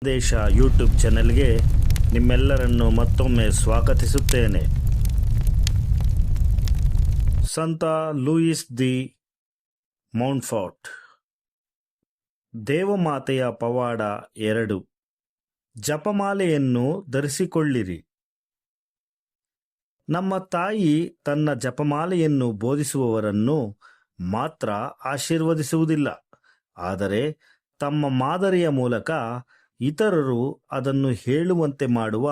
ದೇಶ ಯೂಟ್ಯೂಬ್ ಚಾನೆಲ್ಗೆ ನಿಮ್ಮೆಲ್ಲರನ್ನು ಮತ್ತೊಮ್ಮೆ ಸ್ವಾಗತಿಸುತ್ತೇನೆ. ಸಂತ ಲೂಯಿಸ್ ದಿ ಮೌಂಟ್ಫೋರ್ಟ್. ದೇವಮಾತೆಯ ಪವಾಡ 2. ಜಪಮಾಲೆಯನ್ನು ಧರಿಸಿಕೊಳ್ಳಿರಿ. ನಮ್ಮ ತಾಯಿ ತನ್ನ ಜಪಮಾಲೆಯನ್ನು ಬೋಧಿಸುವವರನ್ನು ಮಾತ್ರ ಆಶೀರ್ವದಿಸುವುದಿಲ್ಲ, ಆದರೆ ತಮ್ಮ ಮಾದರಿಯ ಮೂಲಕ ಇತರರು ಅದನ್ನು ಹೇಳುವಂತೆ ಮಾಡುವ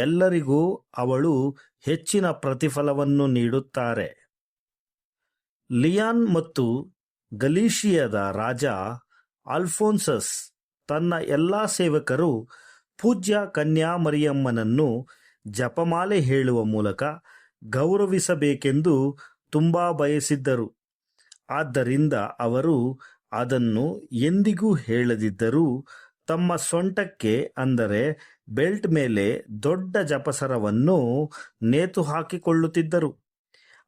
ಎಲ್ಲರಿಗೂ ಅವಳು ಹೆಚ್ಚಿನ ಪ್ರತಿಫಲವನ್ನು ನೀಡುತ್ತಾರೆ. ಲಿಯಾನ್ ಮತ್ತು ಗಲೀಷಿಯಾದ ರಾಜ ಅಲ್ಫೋನ್ಸಸ್ ತನ್ನ ಎಲ್ಲಾ ಸೇವಕರು ಪೂಜ್ಯ ಕನ್ಯಾಮರಿಯಮ್ಮನನ್ನು ಜಪಮಾಲೆ ಹೇಳುವ ಮೂಲಕ ಗೌರವಿಸಬೇಕೆಂದು ತುಂಬಾ ಬಯಸಿದ್ದರು. ಆದ್ದರಿಂದ ಅವರು ಅದನ್ನು ಎಂದಿಗೂ ಹೇಳದಿದ್ದರೂ ತಮ್ಮ ಸೊಂಟಕ್ಕೆ, ಅಂದರೆ ಬೆಲ್ಟ್ ಮೇಲೆ ದೊಡ್ಡ ಜಪಸರವನ್ನು ನೇತು ಹಾಕಿಕೊಳ್ಳುತ್ತಿದ್ದರು.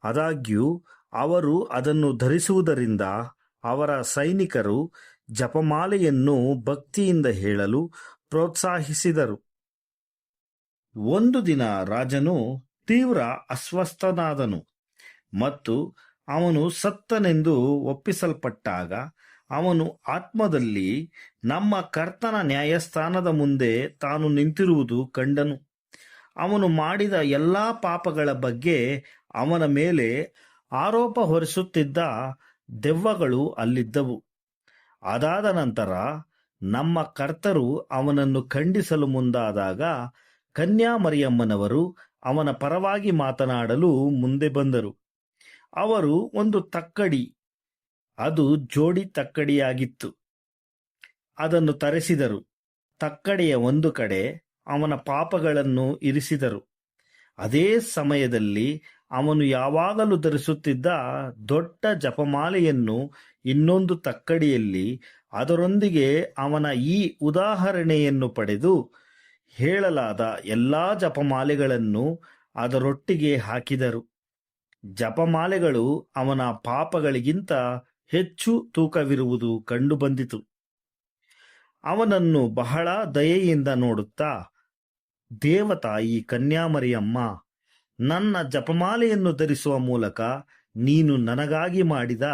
ಆದಾಗ್ಯೂ ಅವರು ಅದನ್ನು ಧರಿಸುವುದರಿಂದ ಅವರ ಸೈನಿಕರು ಜಪಮಾಲೆಯನ್ನು ಭಕ್ತಿಯಿಂದ ಹೇಳಲು ಪ್ರೋತ್ಸಾಹಿಸಿದರು. ಒಂದು ದಿನ ರಾಜನು ತೀವ್ರ ಅಸ್ವಸ್ಥನಾದನು ಮತ್ತು ಅವನು ಸತ್ತನೆಂದು ಒಪ್ಪಿಸಲ್ಪಟ್ಟಾಗ ಅವನು ಆತ್ಮದಲ್ಲಿ ನಮ್ಮ ಕರ್ತನ ನ್ಯಾಯಸ್ಥಾನದ ಮುಂದೆ ತಾನು ನಿಂತಿರುವುದು ಕಂಡನು. ಅವನು ಮಾಡಿದ ಎಲ್ಲಾ ಪಾಪಗಳ ಬಗ್ಗೆ ಅವನ ಮೇಲೆ ಆರೋಪ ಹೊರಿಸುತ್ತಿದ್ದ ದೆವ್ವಗಳು ಅಲ್ಲಿದ್ದವು. ಅದಾದ ನಂತರ ನಮ್ಮ ಕರ್ತರು ಅವನನ್ನು ಖಂಡಿಸಲು ಮುಂದಾದಾಗ ಕನ್ಯಾಮರಿಯಮ್ಮನವರು ಅವನ ಪರವಾಗಿ ಮಾತನಾಡಲು ಮುಂದೆ ಬಂದರು. ಅವರು ಒಂದು ತಕ್ಕಡಿ, ಅದು ಜೋಡಿ ತಕ್ಕಡಿಯಾಗಿತ್ತು, ಅದನ್ನು ತರಿಸಿದರು. ತಕ್ಕಡಿಯ ಒಂದು ಕಡೆ ಅವನ ಪಾಪಗಳನ್ನು ಇರಿಸಿದರು. ಅದೇ ಸಮಯದಲ್ಲಿ ಅವನು ಯಾವಾಗಲೂ ಧರಿಸುತ್ತಿದ್ದ ದೊಡ್ಡ ಜಪಮಾಲೆಯನ್ನು ಇನ್ನೊಂದು ತಕ್ಕಡಿಯಲ್ಲಿ, ಅದರೊಂದಿಗೆ ಅವನ ಈ ಉದಾಹರಣೆಯನ್ನು ಪಡೆದು ಹೇಳಲಾದ ಎಲ್ಲಾ ಜಪಮಾಲೆಗಳನ್ನು ಅದರೊಟ್ಟಿಗೆ ಹಾಕಿದರು. ಜಪಮಾಲೆಗಳು ಅವನ ಪಾಪಗಳಿಗಿಂತ ಹೆಚ್ಚು ತೂಕವಿರುವುದು ಕಂಡುಬಂದಿತು. ಅವನನ್ನು ಬಹಳ ದಯೆಯಿಂದ ನೋಡುತ್ತಾ, ದೇವತಾಯಿ ಕನ್ಯಾಮರಿಯಮ್ಮ, ನನ್ನ ಜಪಮಾಲೆಯನ್ನು ಧರಿಸುವ ಮೂಲಕ ನೀನು ನನಗಾಗಿ ಮಾಡಿದ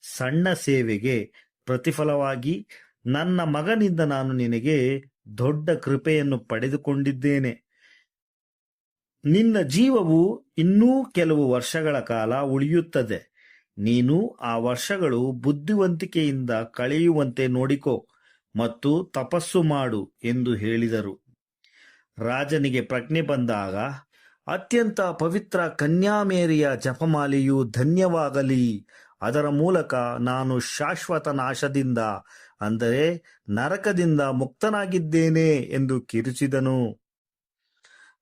ಸಣ್ಣ ಸೇವೆಗೆ ಪ್ರತಿಫಲವಾಗಿ ನನ್ನ ಮಗನಿಂದ ನಾನು ನಿನಗೆ ದೊಡ್ಡ ಕೃಪೆಯನ್ನು ಪಡೆದುಕೊಂಡಿದ್ದೇನೆ. ನಿನ್ನ ಜೀವವು ಇನ್ನೂ ಕೆಲವು ವರ್ಷಗಳ ಕಾಲ ಉಳಿಯುತ್ತದೆ. ನೀನು ಆ ವರ್ಷಗಳು ಬುದ್ಧಿವಂತಿಕೆಯಿಂದ ಕಳೆಯುವಂತೆ ನೋಡಿಕೋ ಮತ್ತು ತಪಸ್ಸು ಮಾಡು ಎಂದು ಹೇಳಿದರು. ರಾಜನಿಗೆ ಪ್ರಜ್ಞೆ ಬಂದಾಗ, ಅತ್ಯಂತ ಪವಿತ್ರ ಕನ್ಯಾಮೇರಿಯ ಜಪಮಾಲೆಯು ಧನ್ಯವಾಗಲಿ, ಅದರ ಮೂಲಕ ನಾನು ಶಾಶ್ವತ ನಾಶದಿಂದ, ಅಂದರೆ ನರಕದಿಂದ ಮುಕ್ತನಾಗಿದ್ದೇನೆ ಎಂದು ಕಿರುಚಿದನು.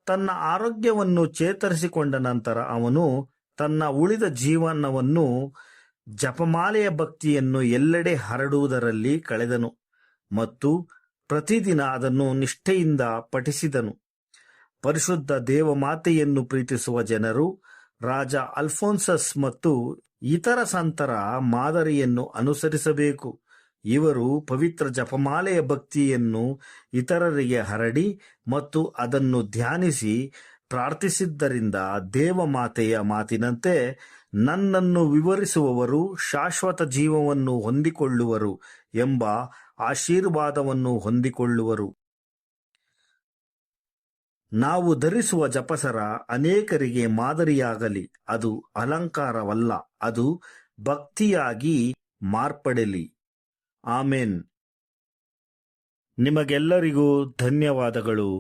ತನ್ನ ಆರೋಗ್ಯವನ್ನು ಚೇತರಿಸಿಕೊಂಡ ನಂತರ ಅವನು ತನ್ನ ಉಳಿದ ಜೀವನವನ್ನು ಜಪಮಾಲೆಯ ಭಕ್ತಿಯನ್ನು ಎಲ್ಲೆಡೆ ಹರಡುವುದರಲ್ಲಿ ಕಳೆದನು ಮತ್ತು ಪ್ರತಿದಿನ ಅದನ್ನು ನಿಷ್ಠೆಯಿಂದ ಪಠಿಸಿದನು. ಪರಿಶುದ್ಧ ದೇವಮಾತೆಯನ್ನು ಪ್ರೀತಿಸುವ ಜನರು ರಾಜ ಅಲ್ಫೋನ್ಸಸ್ ಮತ್ತು ಇತರ ಸಂತರ ಮಾದರಿಯನ್ನು ಅನುಸರಿಸಬೇಕು. ಇವರು ಪವಿತ್ರ ಜಪಮಾಲೆಯ ಭಕ್ತಿಯನ್ನು ಇತರರಿಗೆ ಹರಡಿ ಮತ್ತು ಅದನ್ನು ಧ್ಯಾನಿಸಿ ಪ್ರಾರ್ಥಿಸಿದ್ದರಿಂದ ದೇವಮಾತೆಯ ಮಾತಿನಂತೆ ನನ್ನನ್ನು ವಿವರಿಸುವವರು ಶಾಶ್ವತ ಜೀವವನ್ನು ಹೊಂದಿಕೊಳ್ಳುವರು ಎಂಬ ಆಶೀರ್ವಾದವನ್ನು ಹೊಂದಿಕೊಳ್ಳುವರು. ನಾವು ಧರಿಸುವ ಜಪಸರ ಅನೇಕರಿಗೆ ಮಾದರಿಯಾಗಲಿ. ಅದು ಅಲಂಕಾರವಲ್ಲ, ಅದು ಭಕ್ತಿಯಾಗಿ ಮಾರ್ಪಡಲಿ. ಆಮೆನ್. ನಿಮಗೆಲ್ಲರಿಗೂ ಧನ್ಯವಾದಗಳು.